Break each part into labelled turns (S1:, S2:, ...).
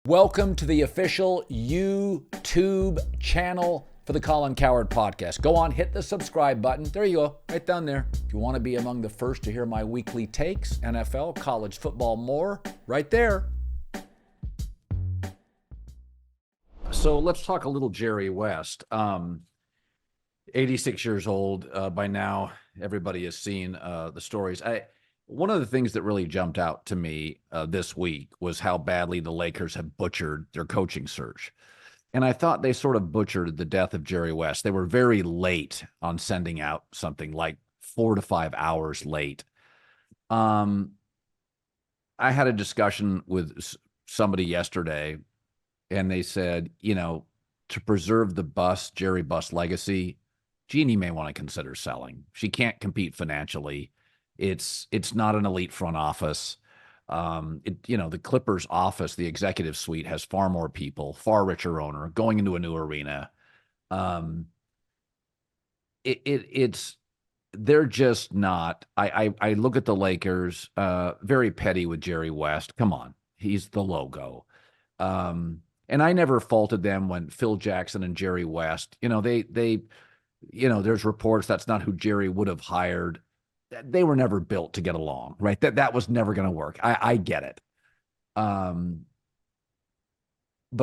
S1: Welcome to the official YouTube channel for the Colin Cowherd Podcast. Go on, hit the subscribe button. There you go, right down there. If you want to be among the first to hear my weekly takes, NFL, college football, more, right there. So let's talk a little Jerry West. 86 years old. By now, everybody has seen the stories. One of the things that really jumped out to me this week was how badly the Lakers have butchered their coaching search. And I thought they sort of butchered the death of Jerry West. They were very late on sending out something, like 4 to 5 hours late. I had a discussion with somebody yesterday, and they said, to preserve the Jerry Bust legacy, Jeannie may want to consider selling. She can't compete financially. It's not an elite front office. The Clippers office, the executive suite, has far more people, far richer owner, going into a new arena. They're just not. I look at the Lakers, very petty with Jerry West. Come on, he's the logo. And I never faulted them when Phil Jackson and Jerry West, there's reports that's not who Jerry would have hired. They were never built to get along, right? That was never going to work. I get it. But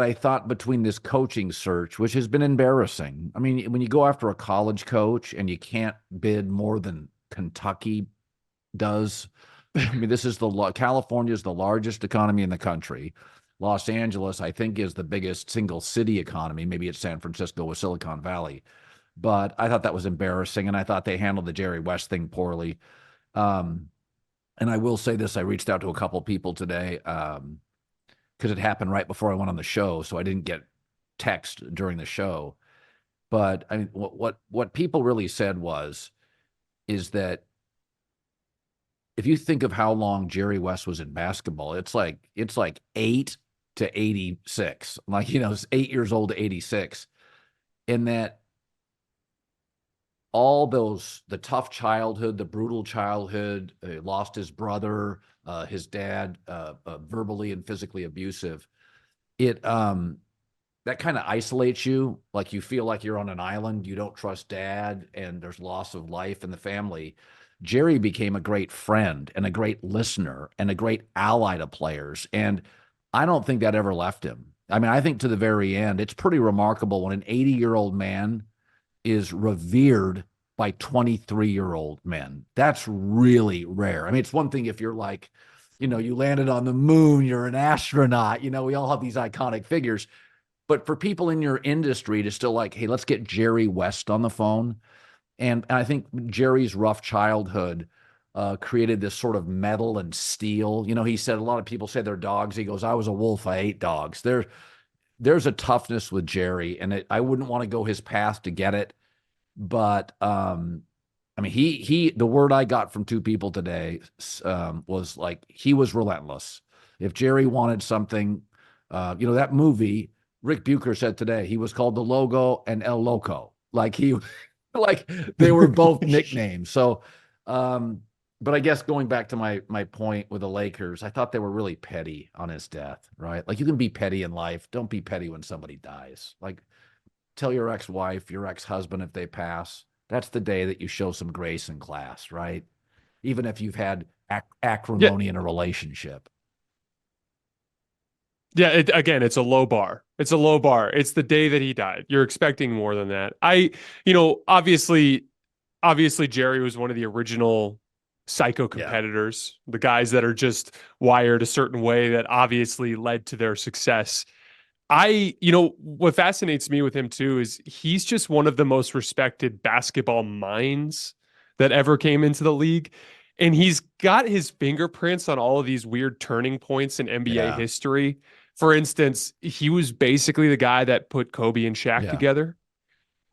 S1: I thought between this coaching search, which has been embarrassing. I mean, when you go after a college coach and you can't bid more than Kentucky does, I mean, California is the largest economy in the country. Los Angeles, I think, is the biggest single city economy. Maybe it's San Francisco with Silicon Valley. But I thought that was embarrassing, and I thought they handled the Jerry West thing poorly. And I will say this, I reached out to a couple people today because it happened right before I went on the show, so I didn't get text during the show. But I mean, what people really said is that if you think of how long Jerry West was in basketball, it's like 8 to 86. Like, it's 8 years old to 86. And that all the tough childhood, the brutal childhood, lost his brother, his dad, verbally and physically abusive. That kind of isolates you. Like, you feel like you're on an island. You don't trust dad, and there's loss of life in the family. Jerry became a great friend and a great listener and a great ally to players. And I don't think that ever left him. I mean, I think to the very end, it's pretty remarkable when an 80-year-old man is revered by 23-year-old men. That's really rare. I mean, it's one thing if you're like, you landed on the moon, you're an astronaut, we all have these iconic figures. But for people in your industry to still like, hey, let's get Jerry West on the phone. And I think Jerry's rough childhood created this sort of metal and steel. He said, a lot of people say they're dogs. He goes, I was a wolf, I ate dogs. There's a toughness with Jerry, and I wouldn't want to go his path to get it. But I mean, the word I got from two people today was like, he was relentless. If Jerry wanted something, that movie, Rick Bucher said today, he was called the Logo and El Loco. Like they were both nicknames. So, but I guess going back to my point with the Lakers, I thought they were really petty on his death, right? Like, you can be petty in life. Don't be petty when somebody dies. Like, tell your ex-wife, your ex-husband, if they pass, that's the day that you show some grace and class, right? Even if you've had acrimony in a relationship.
S2: Yeah, it's a low bar. It's a low bar. It's the day that he died. You're expecting more than that. Obviously Jerry was one of the original psycho competitors, the guys that are just wired a certain way that obviously led to their success. What fascinates me with him too is he's just one of the most respected basketball minds that ever came into the league. And he's got his fingerprints on all of these weird turning points in NBA history. For instance, he was basically the guy that put Kobe and Shaq together.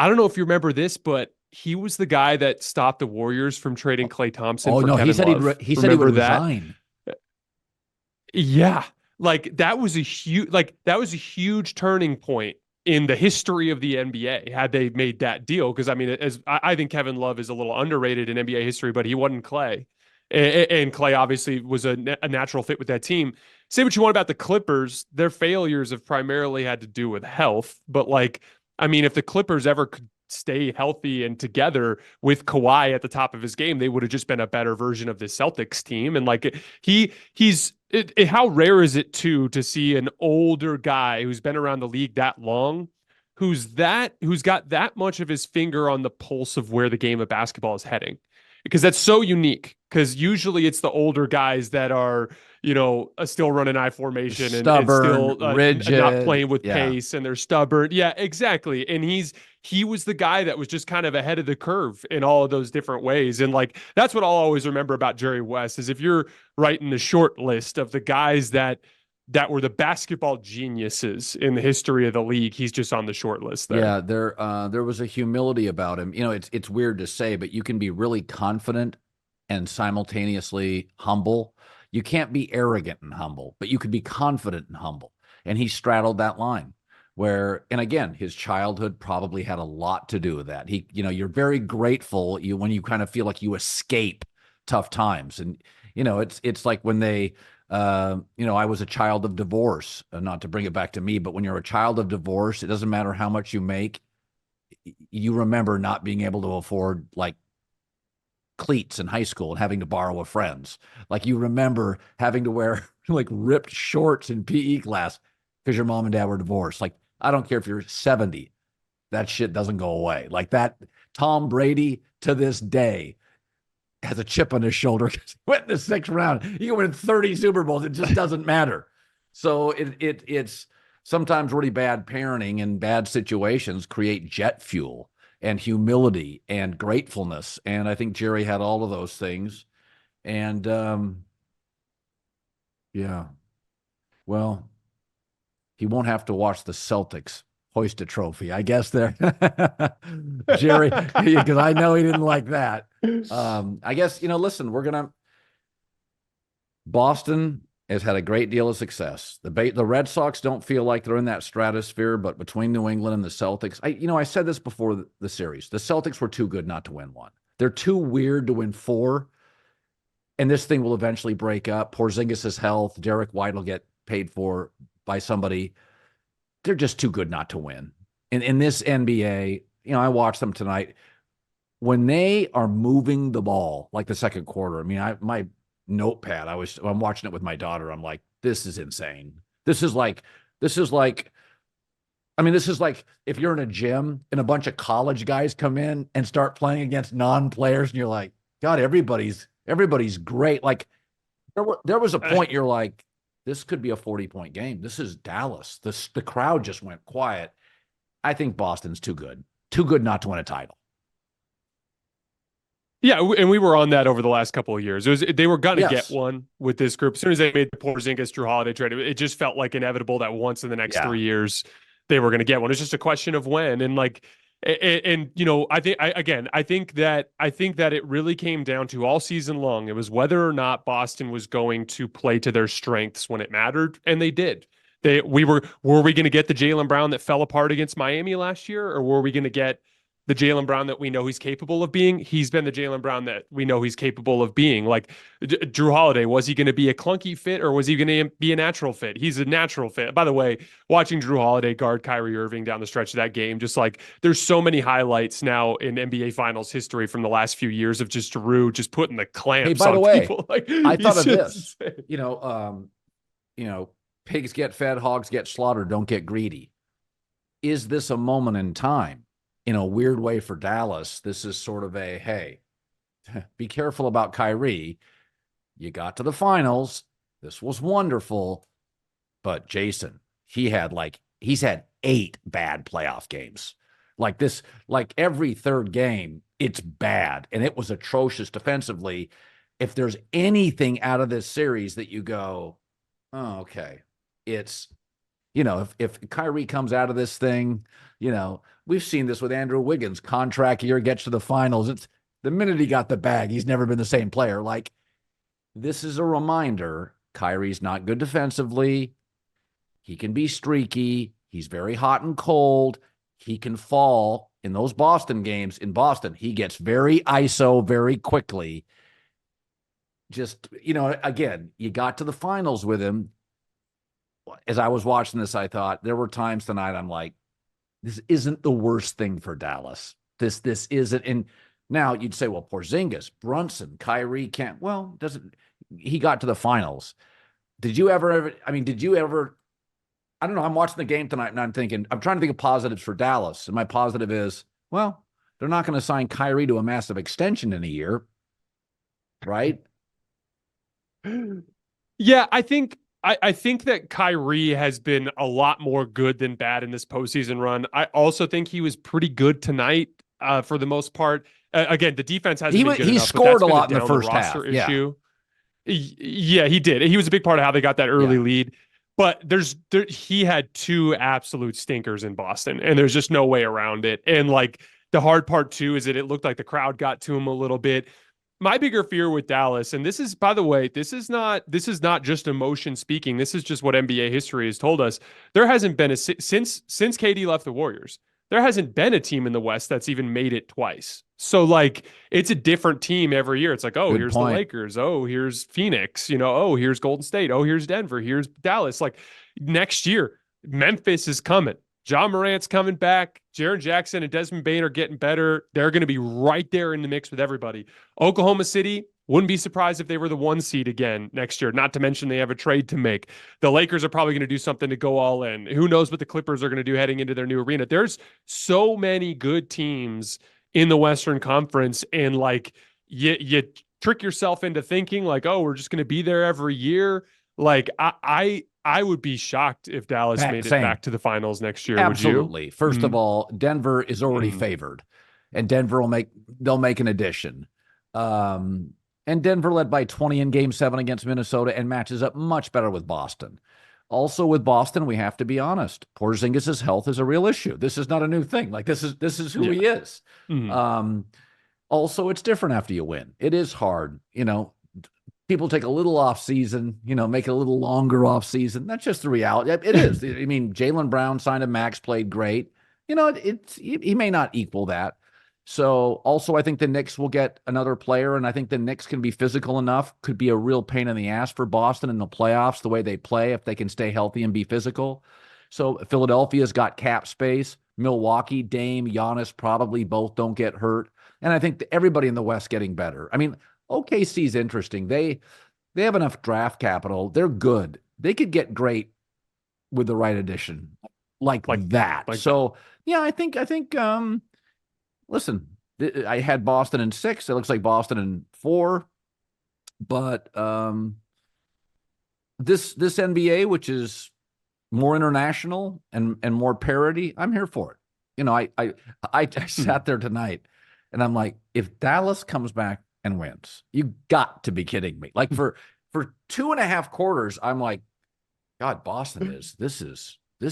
S2: I don't know if you remember this, but he was the guy that stopped the Warriors from trading Klay Thompson for Kevin Love.
S1: He said he would resign.
S2: Yeah. That was a huge turning point in the history of the NBA had they made that deal. Because I think Kevin Love is a little underrated in NBA history, but he wasn't Klay. And Klay obviously was a natural fit with that team. say what you want about the Clippers, their failures have primarily had to do with health. But like, I mean, if the Clippers ever could stay healthy and together with Kawhi at the top of his game, they would have just been a better version of the Celtics team. And like how rare is it to see an older guy who's been around the league that long, who's got that much of his finger on the pulse of where the game of basketball is heading? Because that's so unique. Because usually it's the older guys that are, still running I formation and
S1: Stubborn,
S2: still
S1: rigid.
S2: not playing with
S1: Yeah.
S2: pace, and they're stubborn. Yeah, exactly. And he was the guy that was just kind of ahead of the curve in all of those different ways. And like, that's what I'll always remember about Jerry West is if you're writing the short list of the guys that were the basketball geniuses in the history of the league, he's just on the short list there.
S1: Yeah, there was a humility about him. It's weird to say, but you can be really confident and simultaneously humble. You can't be arrogant and humble, but you could be confident and humble. And he straddled that line where, and again, his childhood probably had a lot to do with that. You're very grateful when you kind of feel like you escape tough times. And, it's like when they, I was a child of divorce, not to bring it back to me, but when you're a child of divorce, it doesn't matter how much you make. You remember not being able to afford like cleats in high school and having to borrow with friends. Like you remember having to wear like ripped shorts in PE class because your mom and dad were divorced. Like, I don't care if you're 70, that shit doesn't go away. Like that, Tom Brady to this day has a chip on his shoulder because he went in the 6th round. You can win 30 Super Bowls. It just doesn't matter. So it's sometimes really bad parenting and bad situations create jet fuel and humility and gratefulness. And I think Jerry had all of those things. And yeah, well, he won't have to watch the Celtics hoist a trophy, I guess there, Jerry, because I know he didn't like that. I guess, listen, Boston has had a great deal of success. The Red Sox don't feel like they're in that stratosphere, but between New England and the Celtics, I said this before the series, the Celtics were too good not to win one. They're too weird to win 4. And this thing will eventually break up. Porzingis' health, Derek White will get paid for by somebody. They're just too good not to win. And in this NBA, I watched them tonight. When they are moving the ball, like the second quarter, my notepad, I'm watching it with my daughter. I'm like, this is insane. This is like if you're in a gym and a bunch of college guys come in and start playing against non-players and you're like, God, everybody's great. Like there was a point you're like, this could be a 40-point game. This is Dallas. The crowd just went quiet. I think Boston's too good not to win a title.
S2: Yeah, and we were on that over the last couple of years. They were going to
S1: Yes.
S2: get one with this group. As soon as they made the Porzingis Drew Holiday trade, it just felt like inevitable that once in the next 3 years they were going to get one. It's just a question of when. And like, I think that it really came down to all season long. It was whether or not Boston was going to play to their strengths when it mattered, and they did. Were we going to get the Jaylen Brown that fell apart against Miami last year, or were we going to get the Jaylen Brown that we know he's capable of being? He's been the Jaylen Brown that we know he's capable of being. Like Drew Holiday, was he going to be a clunky fit or was he going to be a natural fit? He's a natural fit. By the way, watching Drew Holiday guard Kyrie Irving down the stretch of that game, just like there's so many highlights now in NBA Finals history from the last few years of just Drew just putting the clamps
S1: by the
S2: on
S1: way,
S2: people. Like,
S1: I thought of this.
S2: insane.
S1: Pigs get fed, hogs get slaughtered, don't get greedy. Is this a moment in time? In a weird way for Dallas, this is sort of a, hey, be careful about Kyrie. You got to the finals. This was wonderful. But Jayson, he's had 8 bad playoff games. Like this, like every third game, it's bad. And it was atrocious defensively. If there's anything out of this series that you go, oh, okay, it's, if Kyrie comes out of this thing, we've seen this with Andrew Wiggins, contract year, gets to the finals. It's the minute he got the bag, he's never been the same player. Like, this is a reminder, Kyrie's not good defensively. He can be streaky. He's very hot and cold. He can fall in those Boston games. In Boston, he gets very ISO very quickly. Just, again, you got to the finals with him. as I was watching this, I thought there were times tonight I'm like, this isn't the worst thing for Dallas. This isn't. And now you'd say, well, Porzingis, Brunson, Kyrie can't. Well, doesn't he got to the finals? Did you ever? I mean, did you ever? I don't know. I'm watching the game tonight and I'm trying to think of positives for Dallas. And my positive is, well, they're not going to sign Kyrie to a massive extension in a year, right?
S2: Yeah, I think that Kyrie has been a lot more good than bad in this postseason run. I also think he was pretty good tonight for the most part. Again, the defense hasn't been good
S1: he
S2: enough.
S1: Scored a lot in the first half.
S2: Issue. Yeah, he did. He was a big part of how they got that early lead. But he had two absolute stinkers in Boston, and there's just no way around it. And like the hard part too is that it looked like the crowd got to him a little bit. My bigger fear with Dallas, and this is, by the way, this is not just emotion speaking. This is just what NBA history has told us. There hasn't been since KD left the Warriors, there hasn't been a team in the West that's even made it twice. So like it's a different team every year. It's like, oh, here's the Lakers. Oh, here's Phoenix. Oh, here's Golden State. Oh, here's Denver. Here's Dallas. Like next year, Memphis is coming. John Morant's coming back. Jaren Jackson and Desmond Bane are getting better. They're going to be right there in the mix with everybody. Oklahoma City, wouldn't be surprised if they were the 1 seed again next year, not to mention they have a trade to make. The Lakers are probably going to do something to go all in. Who knows what the Clippers are going to do heading into their new arena. There's so many good teams in the Western Conference, and like you trick yourself into thinking like, oh, we're just going to be there every year. Like I would be shocked if Dallas made it back to the finals next year.
S1: Absolutely.
S2: Would you?
S1: First of all, Denver is already favored, and Denver they'll make an addition. And Denver led by 20 in Game 7 against Minnesota and matches up much better with Boston. Also with Boston, we have to be honest. Porzingis' health is a real issue. This is not a new thing. Like this is who he is. Also, it's different after you win. It is hard. People take a little off season, make it a little longer off season. That's just the reality. It is. I mean, Jaylen Brown signed a max, played great. He may not equal that. So also I think the Knicks will get another player, and I think the Knicks can be physical enough, could be a real pain in the ass for Boston in the playoffs, the way they play, if they can stay healthy and be physical. So Philadelphia's got cap space. Milwaukee, Dame, Giannis probably both don't get hurt. And I think everybody in the West getting better. I mean, OKC's interesting. They have enough draft capital. They're good. They could get great with the right addition like that. Yeah, I think listen, I had Boston in 6. It looks like Boston in 4. But this NBA, which is more international and more parity, I'm here for it. I sat there tonight and I'm like, if Dallas comes back and wins, you got to be kidding me. Like for 2.5 quarters, I'm like, God, Boston this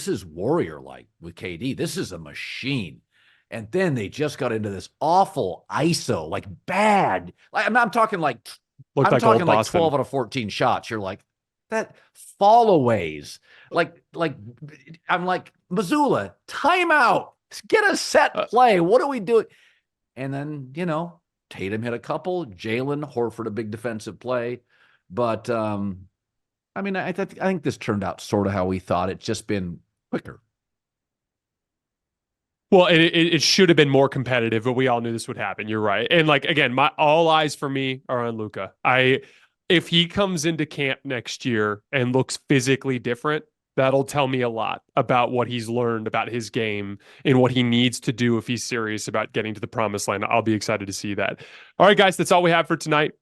S1: is warrior-like with KD. This is a machine. And then they just got into this awful ISO, like bad. Like I'm talking like 12 out of 14 shots. You're like, that followays. Like I'm like, Missoula, timeout. Get a set play. What are we doing? And then, Tatum hit a couple, Jaylen, Horford, a big defensive play. But I mean, I think this turned out sort of how we thought. It's just been quicker.
S2: Well, it should have been more competitive, but we all knew this would happen. You're right. And like, again, all eyes for me are on Luka. If he comes into camp next year and looks physically different, that'll tell me a lot about what he's learned about his game and what he needs to do if he's serious about getting to the promised land. I'll be excited to see that. All right, guys, that's all we have for tonight.